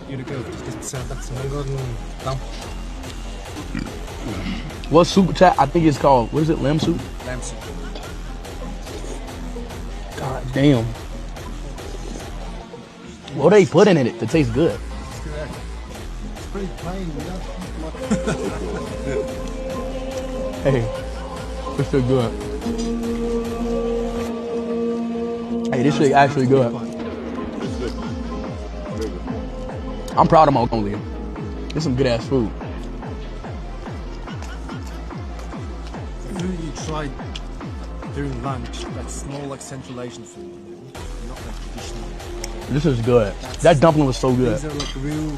Here we go. That's Mongolian lamb. What soup, chat? I think it's called, what is it, lamb soup? Lamb soup. God damn. What are they putting in it to taste good? It's pretty plain. Hey, this shit good. Hey, this shit actually good. I'm proud of Mongolia. It's some good ass food. Food you tried during lunch, that's more like Central Asian food. Not like traditional. This is good. That dumpling was so good. These are like real,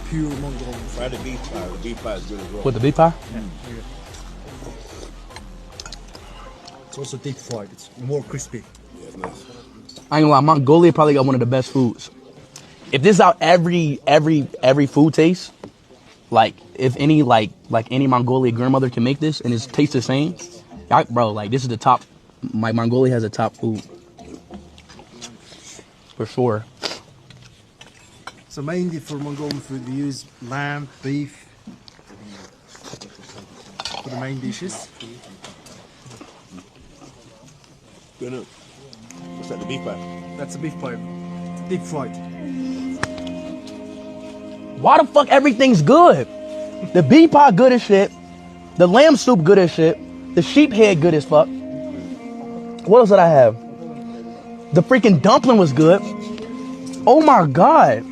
pure Mongolian food. Try the beef pie. The beef pie is good as well. With the beef pie? It's also deep fried. It's more crispy. Yeah, it's nice. I ain't gonna lie, Mongolia probably got one of the best foods. If this is how every food tastes, like if any any Mongolia grandmother can make this and it tastes the same, bro, like this is the top. My Mongolia has a top food for sure. So mainly for Mongolian food we use lamb, beef for the main dishes. Good enough. What's that? The beef pie. That's a beef pie. Deep fried. Why the fuck everything's good? The beef pie good as shit. The lamb soup good as shit. The sheep head good as fuck. What else did I have? The freaking dumpling was good. Oh my god.